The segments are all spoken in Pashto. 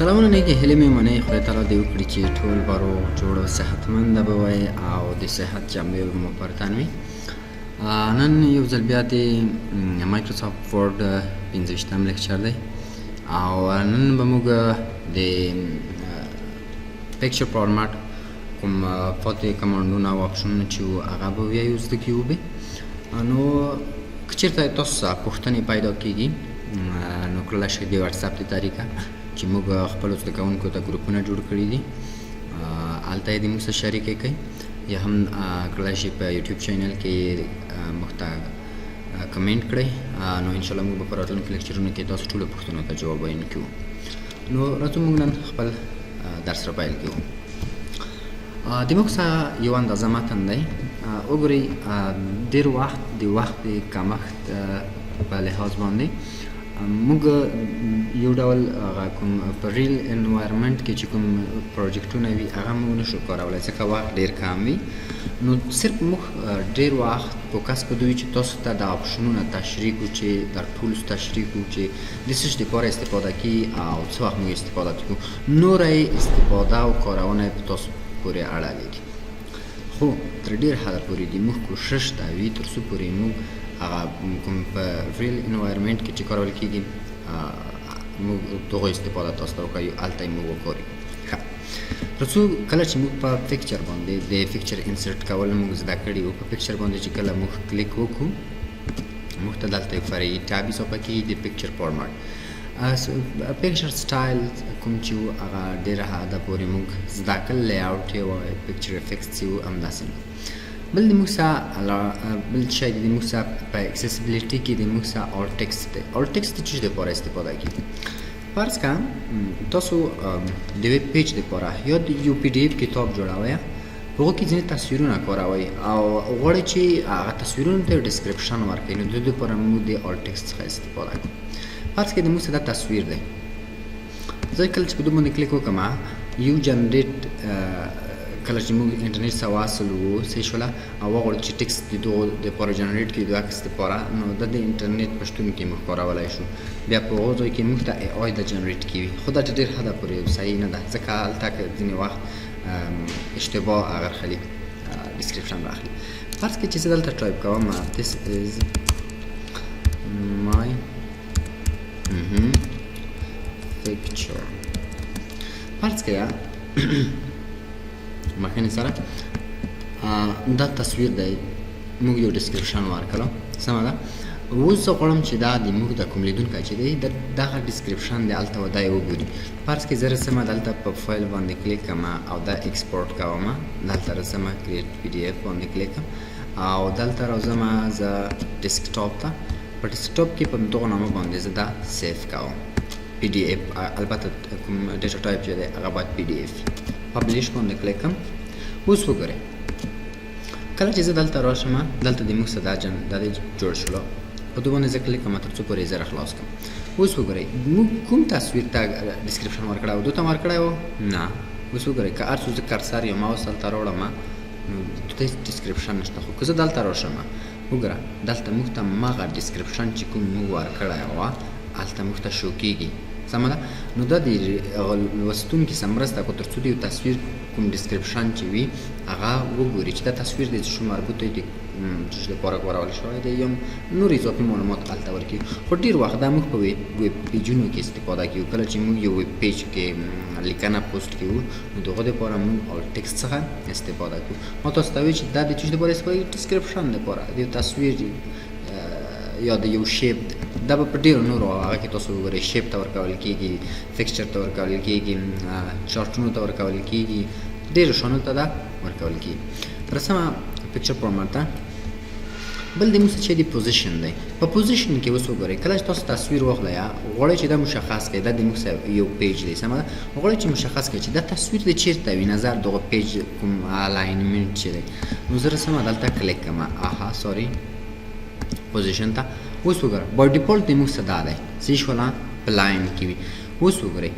سلامونه نیکې هیلې مې منئ خدای تعالی دې وکړي چې ټول به روغ جوړ او صحتمنده به وئ او د صحت جامې به مو پر تن وي. نن یو ځل بیا د مایکروسافټ ورډ 15 لیکچر دی او نن به موږ د پکچر فارمټ کوم پاتې کمانډونه او اپشنونه چې وو هغه به بیا یو زده کیو به. نو که چېرته تاسو څه پوښتنې پیدا کېږي نو کولای شئ د واتساپ د طریقه چې موږ خپلو زده کوونکو ته ګروپونه جوړ کړي دي هلته یې د موږ سره شریکې کوئ یا هم کولای شئ په یوټیوب چینل کې موږ ته کمنټ کړئ. نو انشاءالله موږ به په راتلونکو لیکچرونو کې تاسو ټولو پوښتنو ته جواب ویون کوو. نو راځو موږ نن خپل درس را پیل کوو. د موږ څخه یو اندازه متن دی. وګورئ ډېر وخت د وخت د کمښت په لحاظ باندې موږ یو ډول کوم په ریل انوایرمنټ کې چې کوم پروجیکټونه وي هغه موږ نشو کارولی ځکه وخت ډېر کم وي. نو صرف موږ ډېر وخت فوکس کوو چې تاسو ته د اپشنونه تشریح کړو چې در ټولو تشریح کړو چې د څه شي دپاره استفاده کوي او څه وخت موږ استفاده کوو. نوره استفاده او کارونه په تاسو پورې اړه لري. خو تر ډېر حده پورې د موږ کوشش دا وي تر څو پورې موږ هغه کوم په ریل انوایرمنټ کې چې کارول کېږي موږ دغه استفاده تاسو ته وکړو هلته یې موږ وکړو. ښه تر څو کله چې موږ په پکچر باندې د پکچر انسرټ کول موږ زده کړي وو په پکچر باندې چې کله موږ کلیک وکړو موږ ته دلته یو فرعي ټاب اضافه کېږي د پکچر فارمټ. پکچر سټایل کوم چې وو هغه ډېره حده پورې موږ زده کړل. لیاوټ یې وایي پکچر افیکټس یې وو همداسې بل د موږ سره بل شی د موږ سره په اکسیسیبلیټي کې د موږ سره آل ټکسټ دی. آل ټکسټ د څه شي دپاره استفاده کېږي؟ فرض کړه تاسو د ویب پیج دپاره یا د یو پی ډي اف کتاب جوړوئ په هغو کې ځینې تصویرونه کاروئ او غواړئ چې هغه تصویرونو ته ډسکرپشن ورکړئ نو د دې دپاره موږ د آل ټکسټ څخه استفاده کوو. فرض کړئ د موږ سره دا تصویر دی. زه کله چې په دې باندې کلیک وکړم یو جنریټ کله چې موږ انټرنیټ سره واصل وو څه شوله او وغواړو چې ټکسټ د دغو دپاره جنریټ کړي د عکس دپاره نو دا د انټرنیټ په شتون کې موږ کارولی شو. بیا په هغو ځای کې موږ ته ای آی دا جنریټ کوي خو دا ډېر حده پورې صحیح نه ده ځکه هلته که ځینې وخت اشتباه هغه راخلي ډسکرپشن راخلي. فرض کړئ چې زه دلته ټایپ کوم this is my picture. فرض کړئ مخینې سره دا تصویر دی موږ یو ډسکرپشن ورکړو سمه ده. اوس زه غواړم چې دا د موږ د کوم لیدونکی چې دی دغه ډسکرپشن دی هلته دا یې وګوري. فرض کړئ زه رسمه دلته په فایل باندې کلیک کوم او دا ایکسپورټ کوم دلته رسمه کریټ پی ډي اف باندې کلیک کوم او دلته راځم زه ډسکټاپ ته په ډسکټاپ کې په دغه نامه باندې زه دا سیف کوم پی ډي اف البته کوم ډیټا ټایپ چې دی هغه باید پی ډي اف پبلیش باندې کلیک کوم. اوس وګورئ کله چې زه دلته راشم دلته د موږ سره دا جوړ شولو په دې باندې زه کلیک کوم تر څو پورې زه راخلاص کړم. اوس وګورئ موږ کوم تصویر ته ډسکرپشن ورکړی و دو ته ورکړی و نه. اوس وګورئ که هر څو زه کرسر یا ماوس هلته راوړم نو دلته ډسکرپشن نشته خو که زه دلته راشم وګوره دلته موږ ته هماغه ډسکرپشن چې کوم موږ ورکړی و هلته موږ ته شو کېږي سمه ده. نو دا د لوستونکي سره مرسته کوي تر څو د یو تصویر کوم ډسکرپشن چې وي هغه وګوري چې دا تصویر دی چې مربوط دی د څه شي دپاره کارول شوی دی یا نور اضافي معلومات هلته ورکوي. خو ډېر وخت دا موږ په ویب پیجونو کې استفاده کوو. کله چې موږ یو ویب پیج کې لیکنه پوسټ کوو نو د هغو دپاره موږ آل ټکسټ څخه استفاده کوو. ما تاسو ته وایي چې دا د څه شي دپاره استفاده کوي ډسکرپشن دپاره د یو تصویر یا د یو شیپ دا به په ډېرو نورو هغه کې تاسو وګورئ شیپ ته ورکول کېږي فکسچر ته ورکول کېږي چارټونو ته ورکول کېږي ډېرو شیانو ته دا ورکول کېږي. رسمه پکچر فارمټ ته بل د موږ څه چې د پوزیشن دی. په پوزیشن کې اوس وګورئ کله چې تاسو تصویر واخلئ غواړئ چې دا مشخص کړئ دا د موږ یو پیج دی سمه ده. غواړئ چې مشخص کړئ چې دا تصویر دی چېرته وي نظر دغه پیج کوم الاینمنټ چې دی نو زه رسمه دلته کلیک کوم سوري پوزیشن ته. اوس وګوره بای ډیفالټ د موږ څه دا دی څه شوله په لاین کې وي. اوس وګورئ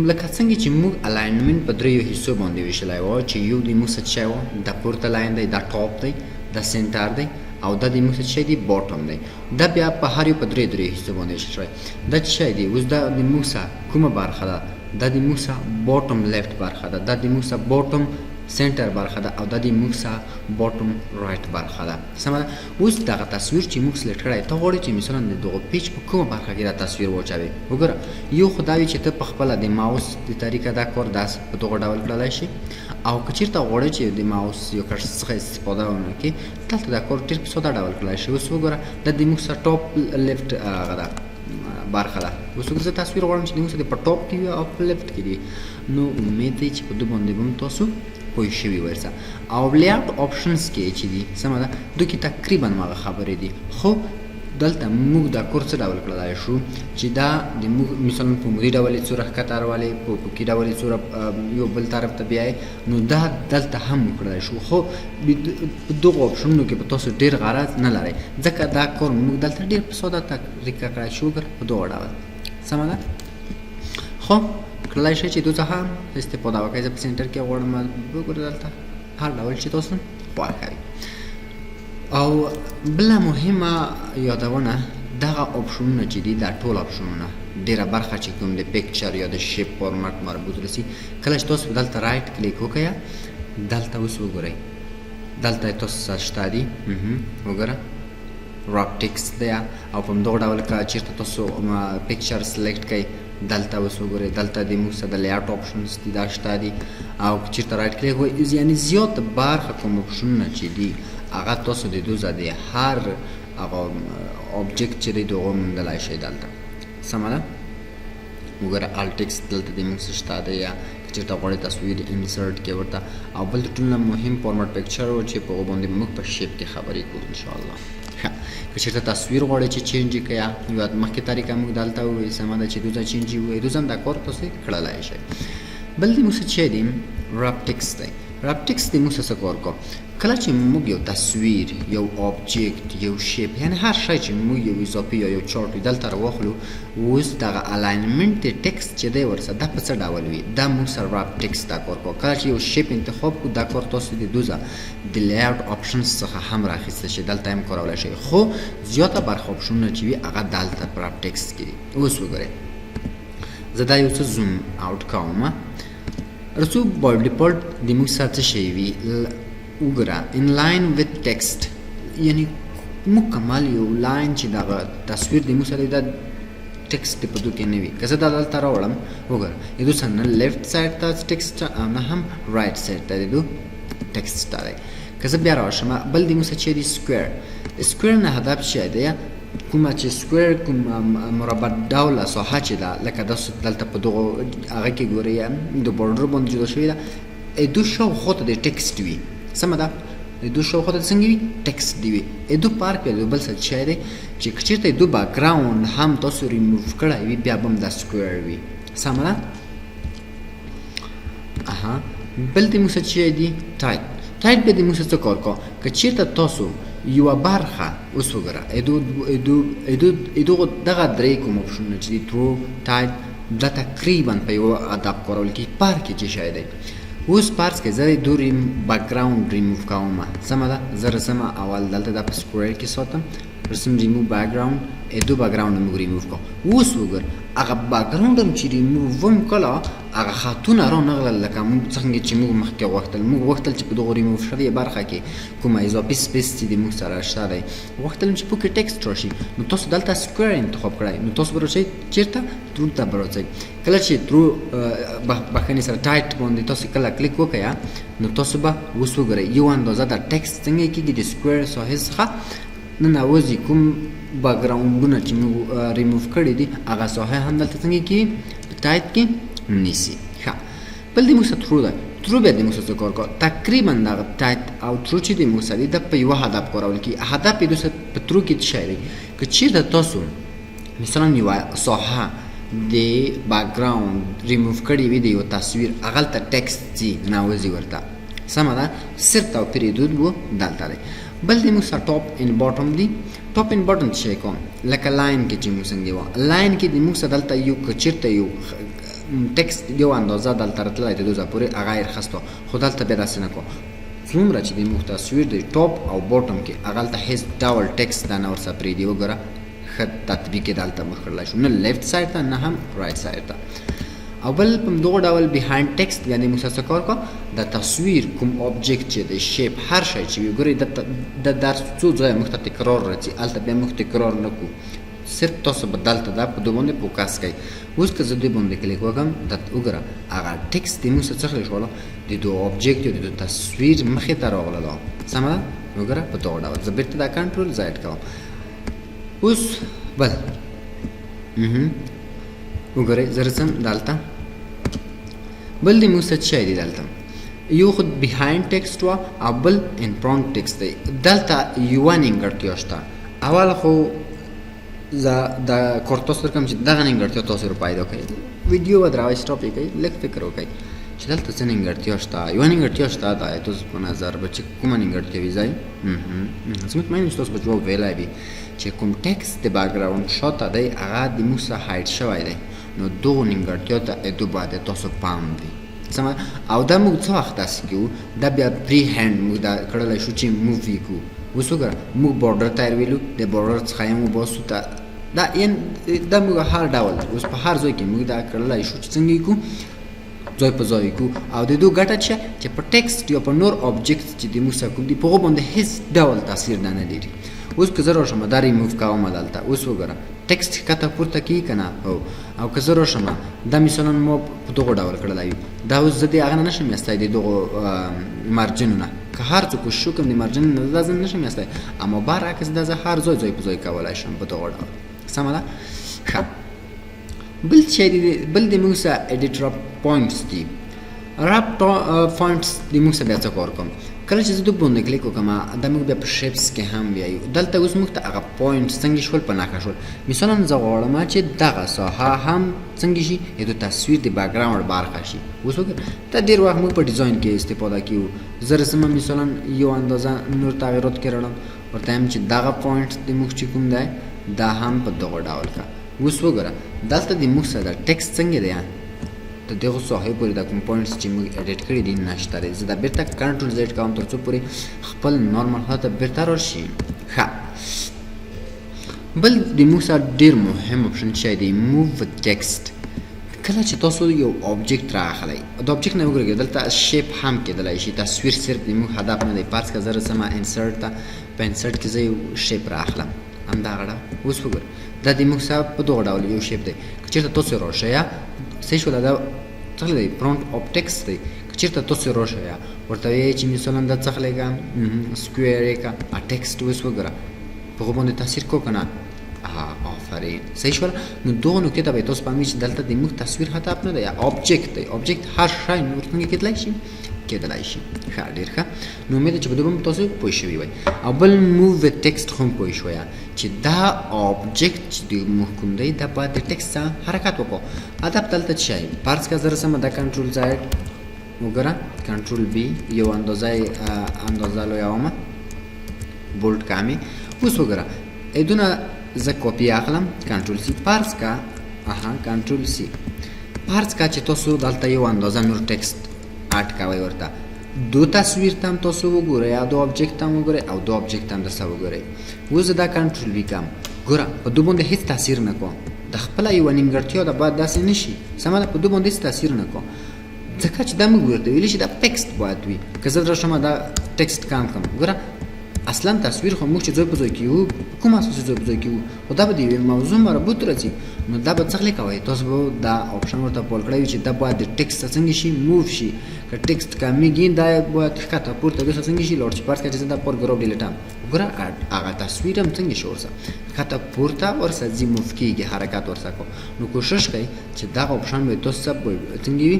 لکه څنګه چې موږ الاینمنټ په دریو حصو باندې ویشلی وو چې یو د موږ څه شی وو دا پورته لاین دی دا ټاپ دی دا سنټر دی او دا د موږ څه شی دی باټم دی. دا بیا په هر یو په درې حصو باندې ویشل شوی. دا څه شی دی اوس دا د موږ څه کومه برخه ده دا د موږ سره باټم لیفت برخه ده، دا د موږ سره باټم سنټر برخه ده او دا د موږ سره باټم رایټ برخه ده. سمه ده. اوس دغه تصویر چې موږ سلیکټ کړی ته غواړې چې مثلا د دغه پیج په کومه برخه کې دا تصویر واچوې. وګوره یو خو دا وي چې ته په خپله د ماوس د طریقه دا کار داسې په دغه ډول کړلی شي، او که چېرته غواړې چې د ماوس یو کټ څخه استفاده ونه کړې دلته دا کار ډېر په ساده ډول کړلی شي. اوس وګوره دا د موږ سره ټاپ لیفټ هغه ده برخه ده. اوس وګوره زه تصویر غواړم چې د موږ سره په ټاپ کې وي او په لیفټ کې وي، نو امید دی چې په دو باندې به هم تاسو پوه شوي ورسه. او لیاوټ آپشنز کې چې دي سمه ده دو کې تقریبا هغه خبرې دي، خو دلته موږ دا کور څه ډول کړلی شو چې دا د موږ مثلا په مودي ډول یې څوره ښکته اړولې، په پوکي ډول یې څوره یو بل طرف ته بیایې، نو دا دلته هم وکړلی شو، خو په دغو آپشنونو کې به تاسو ډېر غرض نه لرئ، ځکه دا کار موږ دلته ډېر په ساده طریقه کړی شو په دغه ډول. سمه ده. خو کړلی شئ چې دوی هم استفاده وکړئ. زه په سینټر کې غواړم وګورئ دلته هر ډول چې تاسو خوښ وي. او بله مهمه یادونه دغه آپشنونه چې دي دا ټول آپشنونه ډېره برخه چې کوم د پیکچر یا د شیپ فارمټ مربوط رسي، کله چې تاسو دلته رایټ کلیک وکړئ دلته اوس وګورئ دلته تاسو سره شته دي وګوره راپ ټیکسټ دی، او په همدغه ډول که چېرته تاسو پیکچر سلیکټ کړئ دلته اوس وګورئ دلته د موږ سره د لیاوټ آپشنز دي دا شته دي، او که چېرته رایټ کلیک وکړئ یعنې زیاته برخه کوم آپشنونه چې دي هغه تاسو د دوزه د هر هغه آبجکټ چې دی دغه موندلی شئ دلته. سمه ده. وګوره آل ټیکسټ دلته د موږ سره شته دی، یا که چېرته غواړئ تصویر انسرټ کړئ ورته. او بل د ټول نه مهم فارمټ پیکچر و چې په هغو باندې موږ په شیپ کې خبرې کوو انشاءالله. که چېرته تصویر غواړئ چې چینج یې کړئ یو مخکې طریقه موږ دلته ووایي سمه ده چې دوزه چینج یې ووایي دوزه هم دا کار تاسو کړلی شئ. بل د موږ سره چې دی راپ ټیکسټ دی. راپ ټیکسټ د موږ سره څه کار کوو؟ کله چې موږ یو تصویر یو آبجکټ یو شیپ یعنې هر شی چې موږ یو اضافي یا یو چارټ وي دلته راواخلو، اوس دغه الاینمنټ د ټیکسټ چې دی ورسره دا په څه ډول وي دا موږ سره راپ ټیکسټ دا کار کوو. کله چې یو شیپ انتخاب کړو دا کار تاسو د دوزه د لیاوټ آپشنز څخه هم راخیستی شي، دلته هم کارولی شئ، خو زیاته برخه آپشنونه چې وي هغه دلته په راپ ټیکسټ کې دي. اوس وګورئ زه دا یو څه زوم آوټ کوم رسو بای ډیفالټ د موږ سره څه شی وي وګوره ان لاین وذ ټیکسټ یعنی مکمل یو لاین چې دغه تصویر د موږ سره دا ټیکسټ په دو کې نه وي. که زه دا دلته راوړم وګوره د دو سره نه لیفټ سایډ ته ټیکسټ او نه هم رایټ سایډ ته د دو ټیکسټ دی. که زه بیا راشم بل د موږ سره چې دی سکویر. سکویر نه هدف چې دی کومه چې سکویر کوم مربع ډوله ساحه چې ده لکه داسې دلته په دغو هغه کې ګورئ د بارډر باندې جوړه شوې ده دو شاوخوا ته د ټیکسټ وي. سمه ده. د دو شاوخوا ته څنګه وي ټیکسټ دی وي. دو پارک بیا بل څه شی دی چې که چېرته دو باکګراوند هم تاسو ریموف کړی وي بیا به هم دا سکویر وي. سمه ده. بل د موږ سره چې دی ټایپ. ټایپ به د موږ سره څه کار کوو؟ که چېرته تاسو یوه برخه اوس وګوره دغه درې کوم آپشنونه چې دي ترو ټایپ دا تقریبا په یوه ادب کارول کې پارک کې چې شی دی. اوس پارس کې زه د دو بیکګراوند ریموف کوم. سمه ده. زه رسم اول دلته دا په سکویر کې ساتم رسم ریموو بیکګراوند دو بیکګراوند موږ ریموو کوو. اوس وګوره هغه بیکګراوند هم چې ریموو هم کله هغه خطونه رانغلل لکه موږ څنګه چې موږ مخکې غوښتل. موږ غوښتل چې په دغو ریموو شوې برخه کې کومه اضافي سپیس چې د موږ سره شته دی غوښتل چې پکې ټیکسټ راشي، نو تاسو دلته سکویر انتخاب کړئ، نو تاسو به راشئ چېرته ترو ته به راځئ. کله چې ترو بخښنې سره ټایټ باندې تاسو کله کلیک وکړئ نو تاسو به اوس وګورئ یو اندازه د ټیکسټ څنګه کېږي د سکویر ساحې څخه ننوځي کوم بیکګراوندونه چې موږ ریموو کړي دي هغه ساحه هم دلته څنګه کېږي په ټایپ کې نیسي. ښه بل د موږ سره ترو ده. ترو بیا د موږ سره څه کار کوي؟ تقریبا دغه ټایپ او ترو چې د موږ سره دي دا په یوه هدف کارول کېږي. هدف یې دوی سره په ترو کې څه شی دی؟ که چېرته تاسو مثلا یوه ساحه د بیکګراوند ریموو کړي وي د یو تصویر هغلته ټیکسټ ځي ننوځي ورته. سمه ده. صرف توپیر یې دود و دلته دی. بل د موږ سره ټاپ ان باټم دی. ټاپ ان باټم څه شی کوم؟ لکه لاین کې چې موږ څنګه وه لاین کې د موږ سره دلته یو که چېرته یو ټیکسټ یو اندازه دلته راتللی د دوزه پورې هغه یې رخصتو، خو دلته بیا داسې نه کوو. څومره چې د موږ تصویر د ټاپ او باټم کې هغلته هېڅ ډول ټیکسټ دا نه ورسره پرېږدي. وګوره ښه تطبیق یې دلته موږ کړلی شو، نه لیفټ سایډ ته نه هم رایټ سایډ ته. او بل په دغه ډول بیهایند ټیکسټ باندې موږ څه کار کو د تصویر کوم آبجیکټ چې د شیپ هر شی چې ګوري د درس څو ځای موږ ته تکرار راځي الته بیا موږ تکرار نکو صرف تاسو بدلته دا په دوه باندې فوکس کوي اوس که زه دوی باندې کلیک وکړم د وګوره هغه ټیکسټ د موږ څخه شوله د دوه آبجیکټ او د تصویر مخې ته راغله سمه ده وګوره په دغه ډول زه بیرته دا کنټرول زائد کوم اوس بل وګورئ زه رسم دلته بل د موږ څه شی دی دلته یو خود بیهایند ټیکسټ و او بل ان فرونټ ټیکسټ دی دلته یوه نیمګړتیا شته اول خو زه د کورتوس درکم چې دغه نیمګړتیا تاسو پیدا کړئ ویډیو به درواي سټاپ یې کوئ لږ فکر وکړئ چې دلته څه نیمګړتیا شته یوه نیمګړتیا شته د تاسو په نظر به چې کومه نیمګړتیا وي ځای زه مطمئن یم چې تاسو به جواب ویلی وي چې کوم ټیکسټ د بیکګراوند شاته دی هغه د موږ څخه هایډ شوی دی نو دغو نیمګړتیا ته ادو باید تاسو پام وي او دا موږ څه وخت داسې کوو دا بیا پری هینډ موږ دا کړلی شو چې موو یې کوو اوس وګوره موږ بارډر ته ویلو د بارډر څخه یې مو باسو ته دا موږ هر ډول اوس په هر ځای کې موږ دا کړلی شو چې څنګه یې کوو ځای په ځای کوو او د دو ګټه چې په ټیکسټ یا په نور آبجیکټ چې د موږ څخه کوم دي په هغو باندې هېڅ ډول تاثیر نه لري اوس که زه راشم دا ریموو کوم دلته اوس وګوره ټیکسټ ښکته پورته کیږي که نه او که زه راشم دا مثلا ما په دغه ډول کړلی وي دا اوس زه د هغه نه نشم یستی د دغو مارجنونه که هر څه کوشش وکړم د مارجن نه دا زه نشم یستی اما برعکس دا زه هر ځای په ځای کولی شم په دغه ډول سمه ده ښه بل شی دی بل د موږ سره ایډیټ رپ پوینټس دي رپ پوینټس د موږ سره بیا څه کار کوم کله چې زه دوی باندې کلیک وکړم دا موږ بیا په شیپس کې هم بیایو دلته اوس موږ ته هغه پوینټ څنګه شول په نښه شول مثلا زه غواړم چې دغه ساحه هم څنګه شي د تصویر د بیکګراوند برخه شي اوس وګوره دا ډېر وخت موږ په ډیزاین کې استفاده کوو زه رسم مثلا یو اندازه نور تغیرات کې راوړم ورته وایم چې دغه پوینټ د موږ چې کوم دی دا هم په دغه ډول کا اوس وګوره دلته د موږ سره ټیکسټ څنګه دی د دغه ساحې پورې د کوم پوینټس چې موږ ایډیټ کړي دي نشته دی زه دا بیرته کنټرول زیډ کوم تر څو پورې خپل نارمل حالت ته بیرته راشي ښه بل د موږ سره ډېر مهم اپشن شی دی موو ټیکسټ کله چې تاسو یو آبجیکټ راخلی د آبجیکټ نه وګورئ دلته شیپ هم کېدلی شي تصویر صرف د موږ هدف نه دی فرض که زه رسمه انسرټ ته په انسرټ کې زه یو شیپ راخلم همدغه ډول اوس وګورئ دا د موږ سره په دغه ډول یو شیپ دی که چېرته تاسو راشئ صحیح شوله دا څه دی فرونټ آف ټیکسټ دی که چېرته تاسو راشئ ورته وایئ چې مثلا دا څه خلیږه سکویر یې که ټیکسټ اوس وګوره په هغو باندې تاثیر کو که نه آفرین صحیح شوله نو دغو نکتې ته به تاسو پام وي چې دلته د موږ تصویر هدف نه دی یا آبجیکټ دی آبجیکټ هر شی نور څنګه کېدلی شي کېدلی شي ښه ډېر ښه نو امید ده چې په دې باندې تاسو پوه شوي وئ او بل موو ویت ټیکسټ هم پوه شویه چې دا آبجیکټ چې د موږ کوم دی دا باید د ټیکسټ څخه حرکت وکړو هدف دلته څه شی فرض که زه رسمه دا کنټرول زائد وګوره کنټرول بي یو اندازه لویومه بولډ کامې اوس وګوره دونه زه کاپي اخلم کنټرول سی فرض که کنټرول سی فرض که چې تاسو دلته یو اندازه نور ټیکسټ اډ کوئ ورته دو تصویر ته هم تاسو وګورئ یا دو آبجیکټ ته هم وګورئ او دو آبجیکټ ته هم درسه وګورئ اوس زه دا کنټرول وي کوم ګوره په دو باندې هېڅ تاثیر نه کوم د خپله یوه نیمګړتیا ده باید داسې نه شي سمه ده په دو باندې هېڅ تاثیر نه کوم ځکه چې دا موږ ورته ویلي چې دا ټیکسټ باید وي که زه راشم دا ټیکسټ کم کړم ګوره اصلا تصویر خو موږ چې ځای په ځای کوو کوم اساس ځای په ځای کوو خو دا به د یوې موضوع مربوط راځي نو دا به څه لیکوئ تاسو به دا آپشن ورته پول کړی وي چې دا باید د ټیکسټ څنګه شي موو شي که ټیکسټ کمیږي دا باید ښکته پورته داسې څنګه شي لوړ شي فرض کړه چې زه دا پاراګراف ډیلیټم وګوره هغه تصویر هم څنګه شي ورسه ښکته پورته ورسه ځي موو کېږي حرکت ورسه کو نو کوشش کوئ چې دغه آپشن به تاسو څنګه وي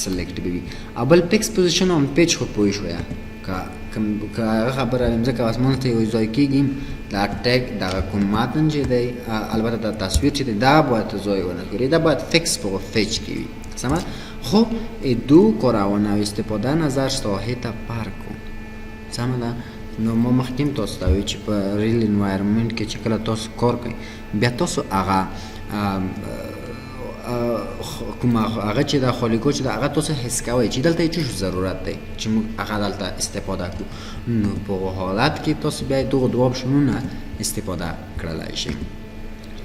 سلیکټ به وي او بل ټیکسټ پوزیشن آن پیج خو پوه شویه که هغه خبره یم ځکه اسمان ته یو ځای کېږي دا ټیګ دغه کوم متن چې دی البته دا تصویر چې دی دا باید ځای ونه کړي دا باید فکس په پیج کې وي سمه خب دو کارونه و استفاده نظر ساحه ته فرق کن سمه ده نو ما مخکې تاسو ته وایو چې په ریل انوایرمنټ کې چې کله تاسو کار کوئ بیا تاسو هغه کوم هغه چې د خالیګو چې د هغه تاسو حس کوئ چې دلته څه ضرورت دی چې موږ هغه دلته استفاده کړو نو په حالت کې تاسو بیا دغه دوه آپشنونه استفاده کړلی شئ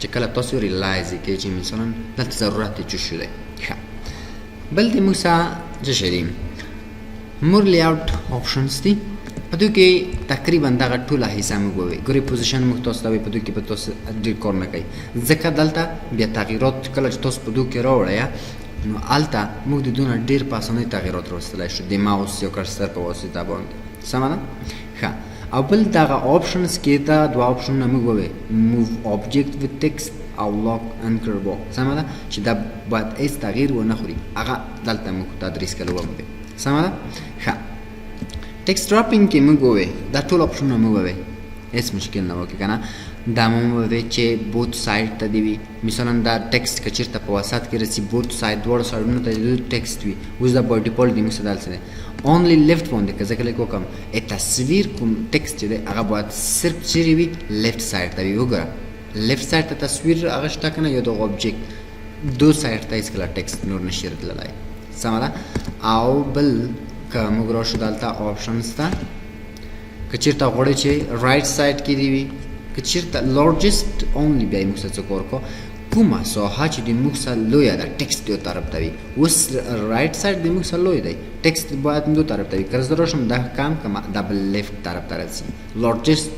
چې کله تاسو ریلایز کړئ چې مثلا دلته ضرورت څه شی دی بل د موږ سره څه شی دي مور لیاوټ اپشنز دي په دوی کې تقریبا دغه ټوله حصه موږ ووایو ګورې پوزیشن موږ تاسو ته وایي په دوی کې به تاسو ډېر کار نه کوي ځکه دلته بیا تغییرات کله چې تاسو په دوی کې راوړئ نو هلته موږ د دونه ډېر په اسانۍ تغییرات راوستلی شو د ماوس یا کرسر په واسطه باندې سمه ده ښه او بل دغه آپشنز کې دا دوه آپشنونه موږ ووایو موو آبجکټ وذ ټکسټ او لاک انکر بوک سمه ده چې دا باید هېڅ تغییر ونه خوري هغه دلته موږ تدریس کړی وموږ سمه ده ښه ټکسټ ډراپینګ کې موږ ووایو دا ټول آپشنونه موږ ووایو هېڅ مشکل نه وکړي که نه دا مو ووایو چې بوت سایډ ته دې وي مثلا دا ټکسټ که چېرته په وسط کې رسي بوت سایډ دواړو سایډونو ته د ټکسټ وي اوس دا باي ډیفالټ د موږ سره دلته دی اونلی لیفټ باندې که زه کلیک وکړم تصویر کوم ټکسټ چې دی هغه باید صرف چیرې وي لیفټ سایډ ته وي وګوره لیفټ سایډ ته تصویر هغه شته که نه یا دغه آبجکټ دو سایډ ته هېڅکله ټکسټ نور نشي راتللی سمه ده او بل که موږ راشو دلته آپشنز ته که چېرته غواړئ چې رایټ سایډ کې دې وي که چېرته لارجسټ اونلی بیا یې موږ سره څه کار وکړو کومه ساحه چې د موږ سره لویه ده ټکسټ یو طرف ته وي اوس رایټ سایډ د موږ سره لوی دی ټکسټ باید دو طرف ته وي که زه راشم دا کم کړم دا بل لیفټ طرف ته رسي لارجسټ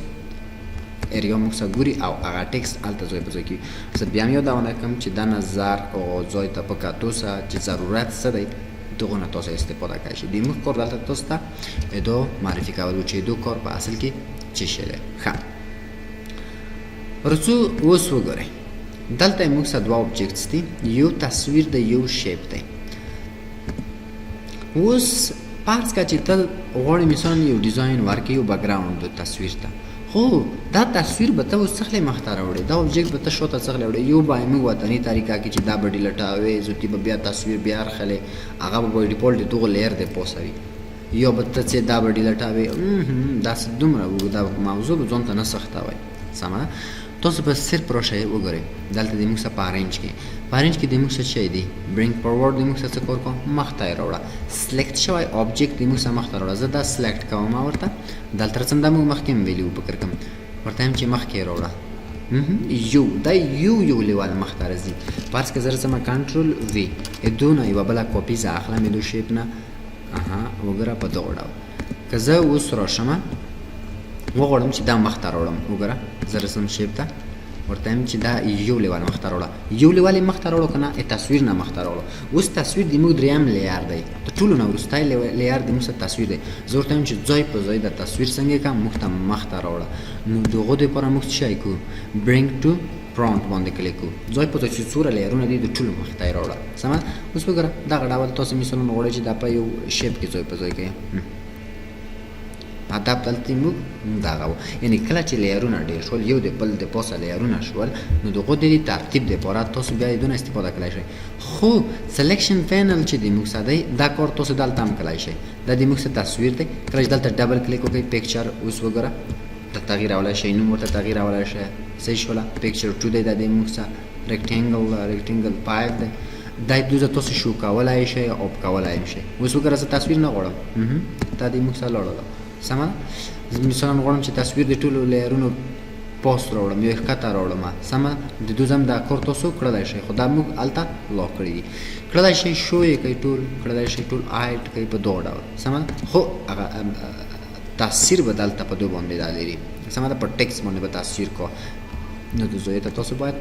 ایریا موږ سره ګوري او هغه ټکسټ هلته ځای په ځای کوي زه بیا هم یادونه کوم چې دا نظر او ځای ته په کتو سره چې ضرورت څه دی دغونه تاسو استفاده کوئ شئ د موږ کار دلته تاسو ته ادو معرفي کول چې دو کار په اصل کې څه شی دی ښه ورڅو اوس وګورئ دلته موږ سره دوه آبجکټس دي یو تصویر دی یو شیپ دی اوس فرض کړه چې ته غواړې مثلا یو ډیزاین ورکړې یو بیکګراوند د تصویر ته خو دا تصویر به ته اوس څخلی مخته راوړې دا آبجکټ به ته شاته څخلی وړې یو به موږ وطني طریقه کې چې دا به ډیلټوې زوتی به بیا تصویر بیا اخلې هغه به باي ډیفالټ دغه لیر دی پوسوي یا به ته چې دا به ډیلټوې داسې دومره دا موضوع به ځان ته نه سختوئ سمه تاسو به صرف راشئ وګورئ دلته د موږ سره په ارینج کې په ارینج کې د موږ سره شی دی برینګ فارورډ د موږ سره څه کار کوم مخته یې راوړه سلیکټ شوی آبجکټ د موږ سره مخته راوړه زه دا سلیکټ کوم ورته دلته رسم دا موږ مخکې هم ویلي وو فکر کوم ورته هم چې مخکې یې راوړه یو دا یو لیول مخته راځي فرض که زه رسمه کنټرول وي دونه یوه بله کاپي زه اخلم دو شیپ نه وګوره په دغه ډول که زه اوس راشمه وغواړم چې دا مخته راوړم وګوره زه رسم شیپ ته ورته یم چې دا یو لیول مخته راوړه یو لیول یې مخته راوړو که نه تصویر نه مخته راوړو اوس تصویر د موږ دریم لیر دی د ټولو نه وروستی لیر د موږ سره تصویر دی زه ورته یم چې ځای په ځای د تصویر څنګه کړم موږ ته مخته راوړه نو د هغو دپاره موږ څه شی کوو برینګ ټو فرونټ باندې کلیک کوو ځای په ځای چې څومره لیرونه دي د ټولو مخته یې راوړه سمه اوس وګوره دغه ډول تاسو مثلا غواړئ چې دا په یو شیپ کې ځای په ځای کوئ دا دلته موږ دغه وو یعنې کله چې لیرونه ډېر شول یو د بل د پاسه لیرونه شول نو د هغو د ترتیب دپاره تاسو بیا یې دونه استفاده کولی شئ خو سلیکشن پینل چې د موږ سره دی دا کار تاسو دلته هم کولی شئ دا د موږ سره تصویر دی کله چې دلته ډبل کلیک وکړئ پیکچر اوس وګوره ته تغییر راولی شئ نوم ورته تغییر راولی شئ صحیح شوله پیکچر 2 دی دا د موږ سره ریکټینګل 5 دی دا دوزه تاسو شو کولی شئ آب کولی هم شئ اوس وګوره زه تصویر نه غواړم دا د موږ سره لاړله سمه مثلا غواړم چې تصویر د ټولو لیرونو پاس راوړم یا ښکته راوړم سمه د دوی هم دا کار تاسو کړلی شئ خو دا موږ هلته لاک کړي دي کړلی شئ شو یې کوئ ټول کړلی شئ ټول هایټ کوئ په دغه ډول سمه خو هغه تاثیر به دلته په دوی باندې دا لري سمه ده په ټکسټ باندې به تاثیر کو نو د زوی ته تاسو باید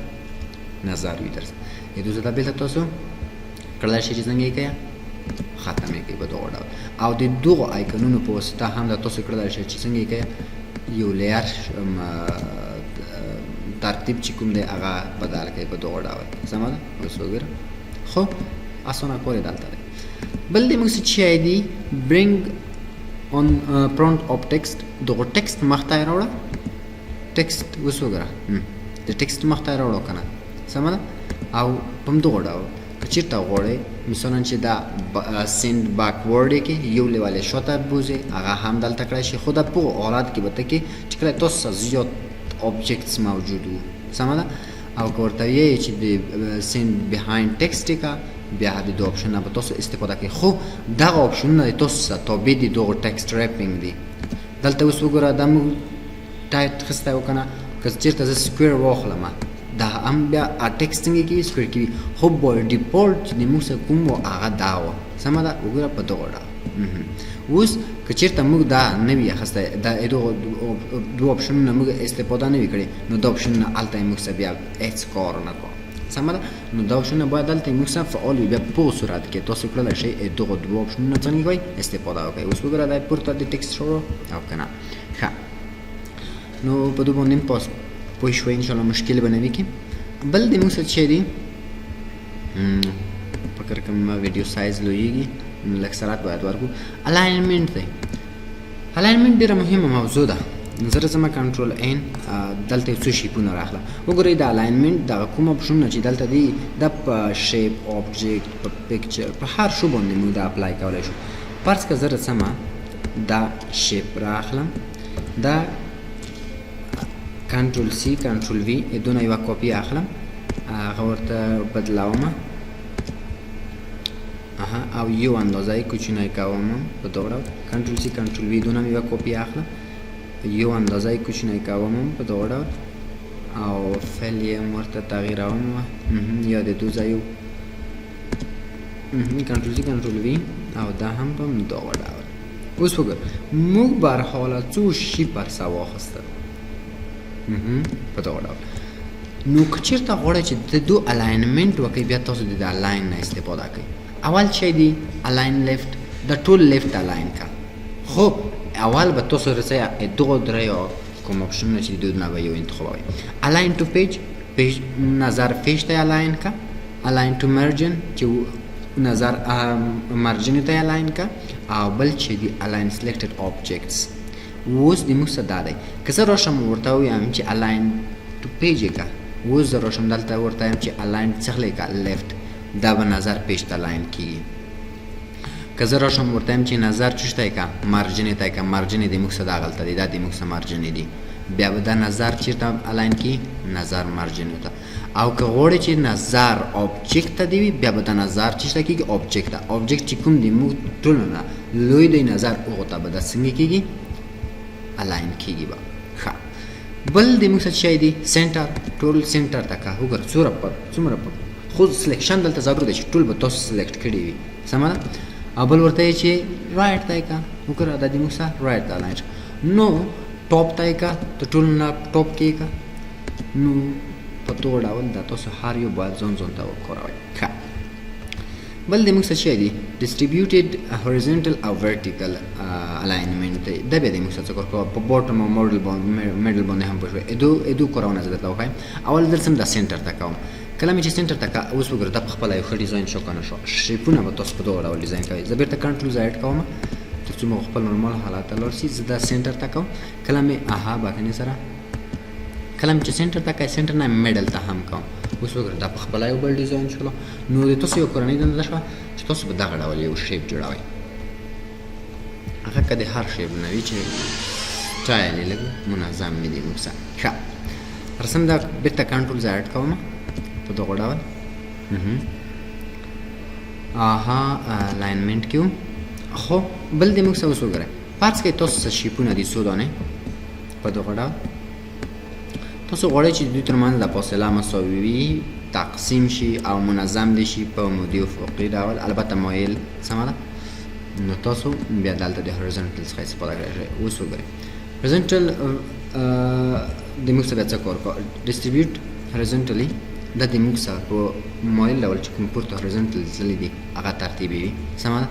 نظر وي درس د دوی ته بیرته تاسو کړلی شئ چې څنګه یې کوئ ختم یې کوي په دغه ډول او د دغو آیکنونو په واسطه هم دا تاسو کړلی شئ چې څنګه یې کوئ یو لیر ترتیب چې کوم دی هغه بدل کوي په دغه ډول سمه ده اوس وګوره خو اسانه کار یې دلته دی بل د موږ څه شی دی برینګ on front of text دغه ټکسټ مخته یې راوړه ټکسټ اوس وګوره د ټکسټ مخته یې راوړه که نه سمه ده او په همدغه ډول که چېرته غواړئ مثلا چې دا سینډ باکورډ یې کې یو لیول یې شاته بوځئ هغه هم دلته کړی شي خو دا په حالت کې به ته کې چې کله تاسو سره زیات آبجکټس موجود وو سمه ده او که ورته ویې چې د سینډ بیهایند ټکسټ یې که بیا د دو آپشن نه به تاسو استفاده کوئ خو دغه آپشنونه د تاسو سره تابع دي دغه ټکسټ ریپینګ دي دلته اوس وګوره دا موږ ټایټ خستی و که نه که چېرته زه سکویر واخلم دا هم بیا ټیکسټ څنګه کیږي سکوئر کیږي خو بای ډیفالت چې موږ سره کوم و هغه دا و سمه ده وګوره په دغه ډول اوس که چېرته موږ دا نه وي اخیستی دا دوه اپشنونه موږ استفاده نه وي کړې نو دا اپشنونه هلته یې موږ سره بیا هېڅ کار نه کوو سمه ده نو دا اپشنونه باید هلته یې موږ سره فعال وي بیا په صورت کې تاسو کولی شئ دغه دوه اپشنونه څنګه کوئ استفاده وکړئ اوس وګوره دا پورته د ټیکسټ شروع او که نه ښه نو په دې باندې هم پوه شوئ انشاءالله مشکل به نه وي کې بل د موږ سره چې دی فکر کوم ویډیو سایز لویږي لږ سرعت باید ورکړو الاینمنټ دی الاینمنټ ډېره مهمه موضوع ده زه راځم کنټرول ان دلته یو څو شیپونه راخله وګورئ د الاینمنټ دغه کوم اپشنونه چې دلته دي دا په شیپ آبجیکټ په پکچر په هر شو باندې موږ دا اپلای کولی شو فرض که زه راځم دا شیپ راخلم دا کنټرول سی کنټرول وی دونه یوه کاپي اخلم هغه ورته بدلوم او یو اندازه کوچنی کوم په دغه ډول کنټرول سی کنټرول وی دونه یوه کاپي اخلم یو اندازه کوچنی کوم په دغه ډول او فعل یې ورته تغییروم یا د دو ځایو کنټرول سی کنټرول وی او دا هم په دغه ډول اوس وګوره موږ به هرحاله څو شي پر سر واخیسته په دغه ډول نو که چېرته غواړئ چې د دو الاینمنټ وکړئ بیا تاسو د الاین نه استفاده کوئ اول شی دی الاین لیفت د ټول لیفت الاین کا خو اول به تاسو رسئ دغه دریو کوم اپشنونه چې دي دونه به یو انتخابوئ الاین ټو پیج نظر پیج ته الاین کا الاین ټو مرجن چې نظر مرجن ته الاین کا او بل چې دی الاین سلیکټډ آبجیکټس اوس د موږ څه دا دی که زه راشم ورته ووایم چې الاین ټو پیج یې کا اوس زه راشم دلته ورته وایم چې الاین څخلی کا لیفت دا به نظر پیج ته الاین کیږي که زه راشم ورته وایم چې نظر چوش ته یې کا مارجنې ته یې کا مارجنې د موږ څه دغلته دی دا د موږ څه مارجنې دي بیا به دا نظر چېرته الاین کي نظر مارجنې ته او که غواړئ چې نظر آبجیکټ ته دی وي بیا به دا نظر چېرته کېږي آبجیکټ ته آبجیکټ چې کوم دی موږ ټولو نه لوی دی نظر هغو ته به دا څنګه کېږي الاین کېږي به ښه بل د موږ څه شی دی سینټر ټول سینټر ته که وګوره څومره خو سلیکشن دلته ضرور دی چې ټول به تاسو سلیکټ کړي وي سمه ده او بل ورته یې چې رایټ ته یې که وګوره دا د موږ سره رایټ ته الاین نو ټاپ ته یې که د ټولو نه ټاپ کې یې که نو په دغه ډول دا تاسو هر یو باید ځان ځان ته وکاروئ ښه بل د موږ څه شی دی ډسټریبیوټډ هوریزونټل او ورټیکل الاینمنټ دی دا بیا د موږ څه کار کوو په باټم او میډل باندې هم پوه شوئ ادو کارونه زه درته وښایم اول درته دا سینټر ته کوم کله مې چې سینټر ته که اوس وګوره دا په خپله یو ښه ډیزاین شو که نه شو شیپونه به تاسو په دغه ډول ډیزاین کوئ زه بېرته کنټرول زیډ کوم تر څو مو خپل نورمال حالت ته لاړ شي زه دا سینټر ته کوم کله مې باکنې سره کله مې چې سینټر ته کوئ سینټر نه میډل ته هم کوم اوس وګوره دا په خپله یو بل ډیزاین شوله نو د تاسو یو کورنۍ دنده دا شوه چې تاسو به دغه ډول یو شیپ جوړوئ هغه که د هر شیپ نه وي چې سټایل یې لږ منظم وي د موږ سره ښه رسم دا بېرته کنټرول زیډ کوم په دغه ډول الاینمنټ کې خو بل د موږ څه اوس وګورئ فرض کړئ تاسو څه شیپونه دي څو دانې په دغه ډول تاسو غواړئ چې د دوی ترمنځ د فاصله مساوي وي تقسیم شي او منظم دي شي په عمودي افقي ډول البته مایل سمه ده نو تاسو بیا دلته د هوریزونټل څخه استفاده کولی شئ اوس وګورئ هوریزونټل د موږ څه بیا څه کار کوو ډسټریبیوټ هوریزونټلي دا د موږ سره په مایل ډول چې کوم پورته هوریزونټل ځلې دي هغه ترتیبي وي سمه ده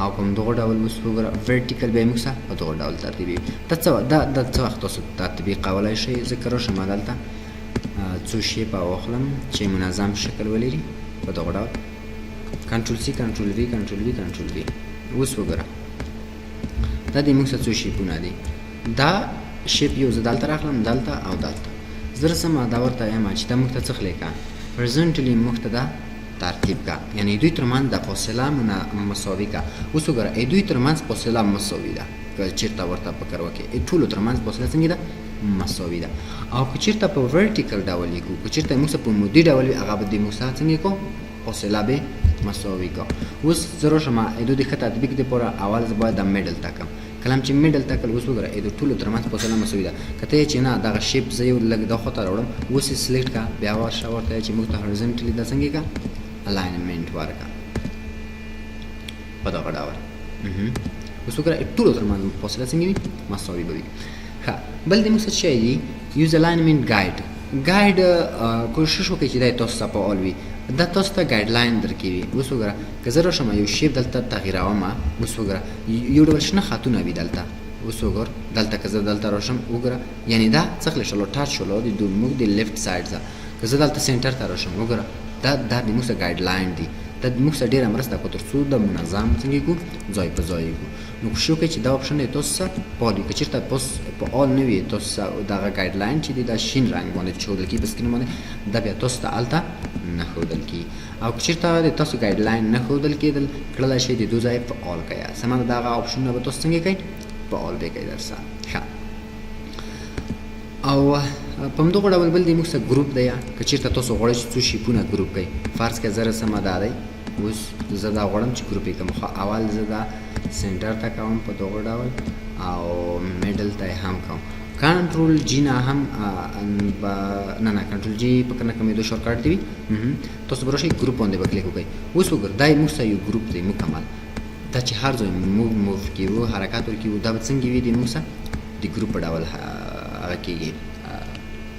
او کوم دغه ډول اوس وګوره ورټیکل بیا موږ سره په دغه ډول ترتیبي وي دا څه وخت تاسو تطبیقولی شئ زه که راشم دلته څو شیپه واخلم چې منظم شکل ولري په دغه ډول کنټرول سی کنټرول وی کنټرول وی کنټرول وی اوس وګوره دا د موږ سره څو شیپونه دي دا شیپ یو زه دلته راخلم دلته او دلته زه رسم دا ورته یم چې دا موږ ته څه خلی که هوریزونټلي موږ ته دا ترتیب کا یعنی دوی ترمنځ د فاصله مساوي کا اوس وګوره دوی ترمنځ فاصله مساوي ده که چېرته ورته فکر وکړئ ټولو ترمنځ فاصله څنګه ده مساوي ده او که چېرته په ورټیکل ډول یې کړو که چېرته موږ په عمودي ډول وي هغه به د موږ سره څنګه کړو فاصله به مساوي کا اوس زه راشم د ښه تطبیق دپاره اول زه باید دا میډل ته کړم کلام چې میډل ته کله اوس وګوره د ټولو ترمنځ فاصله مساوي ده که ته چې نه دغه شیپ زه یو لږ دا خواته راوړم اوس یې سلیکټ کړه بیا ورشه ورته چې موږ ته هورزنټلي دا څنګه کړه الاینمنټ ورکړه په دغه ډول اوس وګوره ټولو ترمنځ فاصله څنګه وي مساوي به وي ښه بل د موږ څه شی دی یوز الاینمنټ ګایډ کوشش وکړئ چې دا تاسو ته فعال وي دا تاسو ته ګایډلاین درکوي اوس وګوره که زه راشم یو شیپ دلته تغییروم اوس وګوره یو ډول شنه خطونه وي دلته اوس وګوره دلته که زه دلته راشم وګوره یعنې دا څه کلی شلو ټاچ شلو د موږ د لیفټ سایډ څخه که زه دلته سینټر ته راشم وګوره دا د موږ څه ګایډلاین دی دا موږ سره ډېره مرسته کوي تر څو د منظم څنګه کړو ځای په ځای کړو نو کوشش وکړئ چې دا اپشن یې تاسو سره فعال وي که چېرته فعال نه وي تاسو سره دغه ګایډلاین چې دی دا شین رنګ باندې ښودل کېږي په سکرین باندې دا بیا تاسو ته هلته نه ښودل کېږي او که چېرته د تاسو ګایډلاین نه ښودل کېدل کړلی شئ د دو ځای فعال کړئ سمه ده دغه اپشنونه به تاسو څنګه کوئ فعال به کوئ در سره ښه او په همدغه ډول بل د موږ سره ګروپ دی که چېرته تاسو غواړئ چې څو شیپونه ګروپ کړئ فرض کړئ زه رسمه دا دی اوس زه دا غواړم چې ګروپ یې کړم خو اول زه دا سینټر ته کوم په دغه ډول او میډل ته یې هم کوم کنټرول جی نه هم نه کنټرول جی په کنه کمېدو شورټکټ دی تاسو به راشئ ګروپ باندې به کلیک وکړئ اوس وګورئ دا موږ سره یو ګروپ دی مکمل دا چې هر ځای موو کیو حرکات ورکیو دا به څنګه وي د موږ سره د ګروپ په ډول هغه کېږي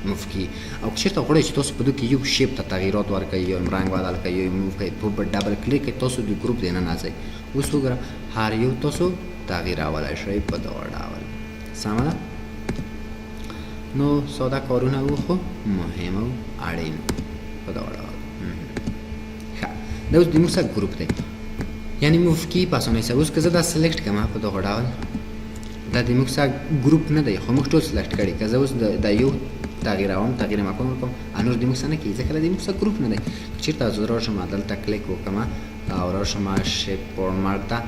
موو کی او که چېرته غواړئ چې تاسو په دې کې یو شیپ ته تغییرات ورکړئ یو رنګ بدل کړئ یو موو کړئ په ډبل کلیک کړئ تاسو د ګروپ دی ننوځئ اوس وګوره هر یو تاسو تغییرولی شئ په دغه ډول سمه ده نو ساده کارونه وو خو مهم او اړین په دغه ډول ښه دا اوس د موږ سره ګروپ دی یعنې موو کی په اسانۍ سره اوس که زه دا سلیکټ کړم په دغه ډول دا د موږ سره ګروپ نه دی خو موږ ټول سلیکټ کړي که زه اوس د یو تغییروم تغییر یې کوم نور د موږ سره نه کېږي ځکه د موږ سره ګروپ نه دی چېرته زه راشم دلته کلیک وکړم او راشم شیپ فورمټ ته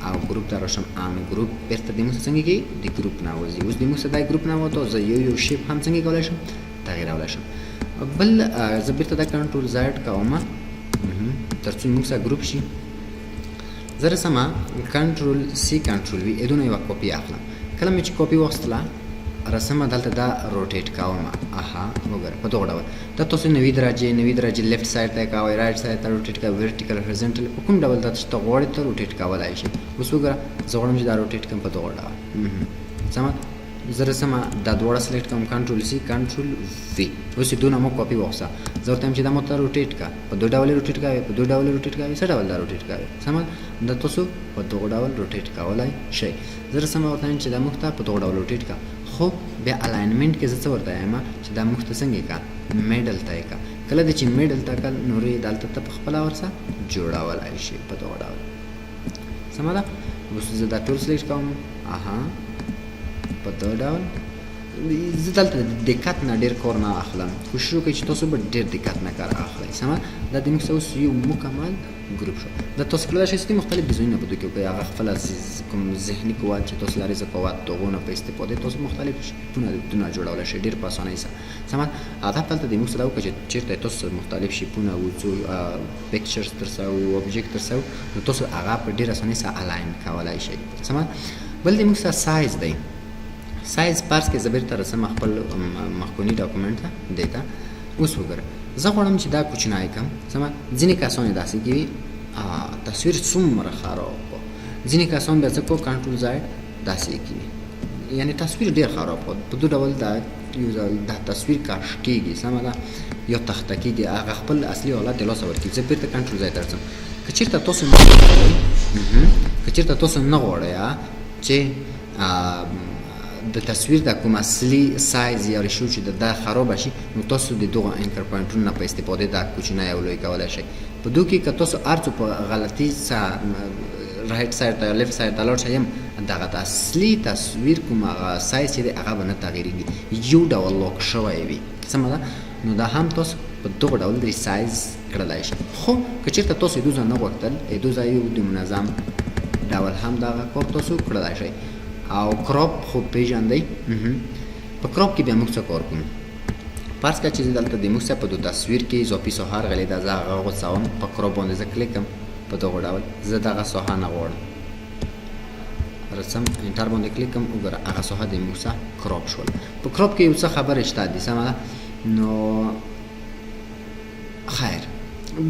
او ګروپ ته راشم ان ګروپ بیرته د موږ څنګه کېږي د ګروپ نه وځي اوس د موږ سره دا ګروپ نه وته زه یو شیپ هم څنګه کولی شم تغییرولی شم بل زه بیرته دا کنټرول زیډ کوم تر څو موږ سره ګروپ شي زه رسمه کنټرول سی کنټرول وي دونه یوه کاپي اخلم کله مې چې کاپي واخیستله رسمه دلته دا روټیټ کوم وګوره په دغه ډول دا تاسو 90 درجې لیفټ سایډ ته کوئ رایټ سایډ ته روټیټ کوئ ورټیکل هورزنټل په کوم ډول دا چې ته غواړئ ته روټیټ کولی شئ اوس وګوره زه غواړم چې دا روټیټ کړم په دغه ډول سمه زه رسمه دا دواړه سلیکټ کوم کنټرول سی کنټرول وي اوس یې دونه مو کاپي واخیسته زه ورته وایم چې دا مو ته روټیټ کړه په دو ډول روټیټ کوئ په دو ډول روټیټ کوئ څه ډول دا روټیټ کوئ سمه دا تاسو په دغه ډول روټیټ کولی شئ زه رسمه ورته وایم چې دا موږ ته په دغه ډول روټیټ کړه خو بیا الاینمنټ کې زه څه ورته وایم چې دا موږ ته څنګه کړه میډل ته یې کړه کله د چې میډل ته کړه نور یې دلته ته په خپله ورسره جوړولی شي په دغه ډول سمه ده اوس زه دا ټول سلیکټ کوم په دغه ډول زه دلته دقت نه ډېر کار نه اخلم کوشش وکړئ چې تاسو به ډېر دقت نه کار اخلئ سمه دا د موږ سره اوس یو مکمل ګروپ شو دا تاسو کولای شئ چې مختلف ډیزاینونه په دې کې وکړئ هغه خپله کوم ذهني قوت چې تاسو لرئ زه قوت د هغو نه په استفادې تاسو مختلف شیپونه جوړولی شئ ډېر په اسانۍ سره سمه هدف دلته د موږ سره وکړه چې چېرته تاسو مختلف شیپونه او څو پکچرز ترسره او ابجکټ ترسره نو تاسو هغه په ډېر اسانۍ سره الاین کولی شئ سمه بل د موږ سره سایز دی سایز فرض کې زه بیرته رسم خپل مخکوني ډاکومنټ ته دې ته اوس وګوره زه غواړم چې دا کوچنی کړم سمه ځینې کسان یې داسې کوي تصویر څومره خراب کړو ځینې کسان بیا څه کړو کنټرول زیډ داسې کوي یعنې تصویر ډېر خراب کړو په دو ډول دا تصویر کش کېږي سمه ده یا تخته کېږي هغه خپل اصلي حالت د لاسه ورکړي زه بیرته کنټرول زیډ ته رسم که چېرته تاسو نه غواړئ چې د تصویر د کوم اصلي سایز یا ریشو چې دا خراب شي نو تاسو د دغه انکر پوینټونو نه په استفادې دا کوچنی او لوی کولی شئ په دوی کې که تاسو هر څه په غلطي رایټ سایډ ته لیفټ سایډ ته لاړ شئ دغه د اصلي تصویر کوم هغه سایز چې دی هغه به نه تغیرېږي یو ډول لاک شوی وي سمه ده نو دا هم تاسو په دغه ډول ریسایز کړلی شئ خو که چېرته تاسو یې دوزه نه غوښتل دوزه یو د منظم ډول هم دغه کار تاسو کړلی شئ او کراپ خو پیژندئ په کراپ کې بیا موږ څه کار کوو فرض کړه چې زه دلته د موږ په دو تصویر کې اضافي ساحه راغلې ده زه هغه غوڅوم په کراپ باندې زه کلیک کړم په دغه ډول زه دغه ساحه نه غواړم سره سم انټر باندې کلیک کوم وګوره هغه ساحه د موږ څخه کراپ شول په کراپ کې یو څه خبرې شته دي سمه ده نو خیر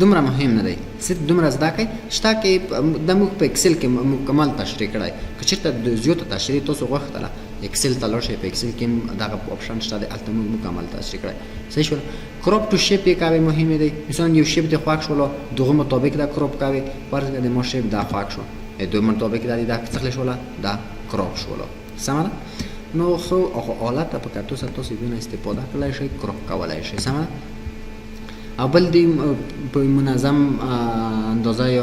دومره مهم نه دی صرف دومره زده کړئ شته کې د موږ په اکسل کې مکمل تشریح کړی که چېرته د زیاته تشریح تاسو غوښتله اکسل ته لاړ شئ په اکسل کې دغه اپشن شته دی هلته موږ مکمل تشریح کړی صحیح شول کراپ ټو شیپ یې کوئ مهم دی مثلا یو شیپ دې خوښ شولو دغه مطابق دا کراپ کوئ فرض کړئ د ما شیپ دا خوښ شو دو مطابق دا څه شوله دا کراپ شولو سمه ده نو خو حالت په کتو سره تاسو دونه استفاده کولای شئ کراپ کولای شئ سمه ده او بل دی په منظم اندازه یا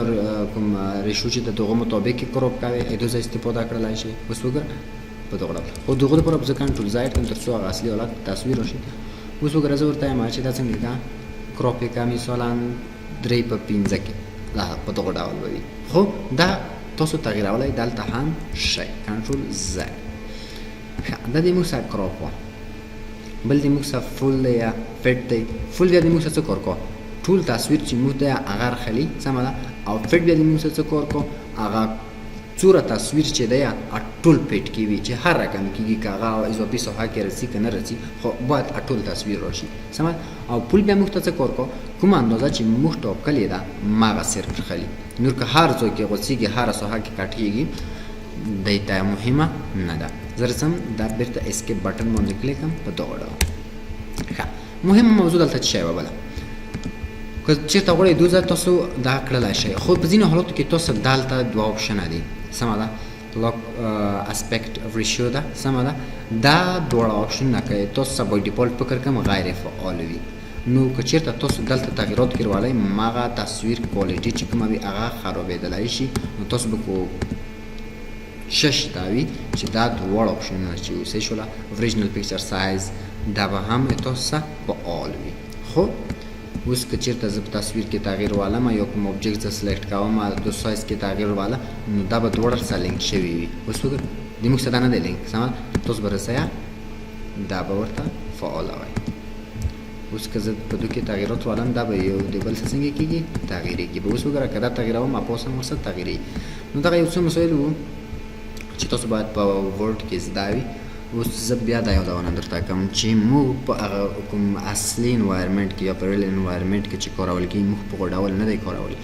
کوم ریشو چې د دغه مطابق کراپ کوي اجازه استفاده کولای شي بس وګوره په دغه ډول خو دغه لپاره په کنټرول زائد کوم تر څو هغه اصلي حالت تصویر راشي اوس وګوره زه ورته ما چې دا څنګه کا کراپ یې کا مثلا 3 په 15 کې لا په دغه ډول وي خو دا تاسو تغیرولای دلته هم شي کنټرول زائد دا د موږ سره کراپ بل د موږ سره فول یا فټ دی فول بیا د موږ سره څه کار کو ټول تصویر چې موږ ته هغه خلی سمه ده او فټ بیا د موږ سره څه کار کو هغه څوره تصویر چې دی ټول فټ کی وي چې هر رقم کیږي که هغه اضافي ساحه کې رسي که نه رسي خو باید ټول تصویر راشي سمه او پول بیا موږ ته څه کار کو کومه اندازه چې موږ ټاکلې ده مغه صرف خلی نور که هر ځای کې غوڅیږي هر ساحه کې کټیږي دیتا مهمه نه ده زه رسم دا بیرته اسکیپ بټن باندې کلیک کوم په دغه ډول ښه مهمه موضوع دلته څه شی وه بله که چېرته غواړئ دوه ځله تاسو دا کړلی شئ خو په ځینو حالاتو کې تاسو دلته دوه اپشنه دي سمه ده لاک اسپیکټ ریشیو ده سمه ده دا دواړه اپشنونه که تاسو به ډیفالټ فکر کوم غیر فعال وي نو که چېرته تاسو دلته تغییرات کړولی مغه تصویر کوالټي چې کومه وي هغه خرابېدلی شي نو تاسو به شش داوي چې دا دواړه اپشنونه چې وسې شوله اوریجنل پکچر سایز دا به هم تاسو فعال وي خو اوس که چېرته زه په تصویر کې تغییر والم یا کوم اوبجیکټ زه سلیکټ کوم د سایز کې تغییر واله نو دا به دواړه سره لینک شوي وي اوس وګوره د موږ سره دا نه دی لینک سمه تاسو به رسیه دا به ورته فعالوئ اوس که زه په دوی کې تغییرات والم دا به یو د بل څه څنګه کېږي تغییرېږي به اوس وګوره که دا تغییروم اپوس هم ورسره تغییرېږي نو دغه یو څه مسایل وو چې تاسو باید په ورډ کې زده وي اوس زه بیا دا یادونه درته کوم چې موږ په هغه کوم اصلي انوایرمنټ کې یا په ریل انوایرمنټ کې چې کارول کېږي موږ په ډول نه دی کارولی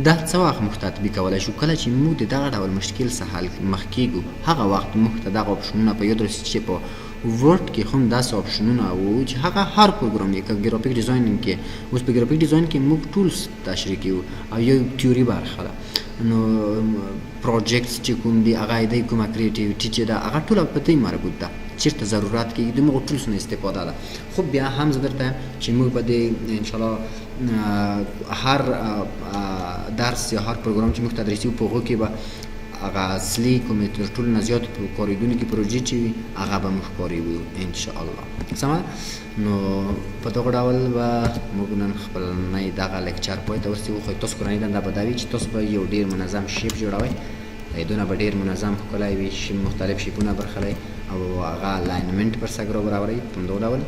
دا څه وخت موږ تطبیق کولی شو کله چې موږ د دغه ډول مشکل څخه مخ کېږو هغه وخت موږ ته دغه اپشنونه په یاد رسي چې په ورډ کې هم داسې اپشنونه وو چې هغه هر پروګرام یې که ګرافیک ډیزاینینګ کې اوس په ګرافیک ډیزاین کې موږ ټولز تشریح کوو او یو تیوري برخه ده نو پروجیکټس چې کوم دي هغه د کومه کریټیویټي چې ده هغه ټوله په دې مربوط ده چېرته ضرورت کېږي د موږ ټولز نه استفاده ده خو بیا هم زه درته چې موږ به د انشاءالله هر درس یا هر پروګرام چې موږ تدریسي وو په هغو کې به هغه اصلي کومې تر ټولو نه زیات کارېدونکي پروژې چې وي هغه به موږ کاروو انشاءالله سمه نو په دغه ډول به موږ نن خپلنی دغه لیکچر پای ته ورسوو خو تاسو کورنۍ دنده به دا وي چې تاسو به یو ډېر منظم شیپ جوړوئ دونه به ډېر منظم ښکلی وي مختلف شیپونه برخلی او هغه الاینمنټ پر سګ راوراوړئ په همدغه ډول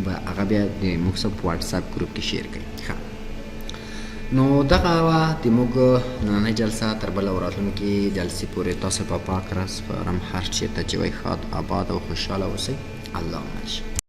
به هغه بیا د موږ سره په واټساپ ګروپ کې شیر کړئ ښه نو دغه وه د موږ نننۍ جلسه تر بله راتلونکې جلسې پورې تاسو په پاک راز سپارم هر چېرته چې وئ ښاد آباد او خوشحاله اوسئ الله مل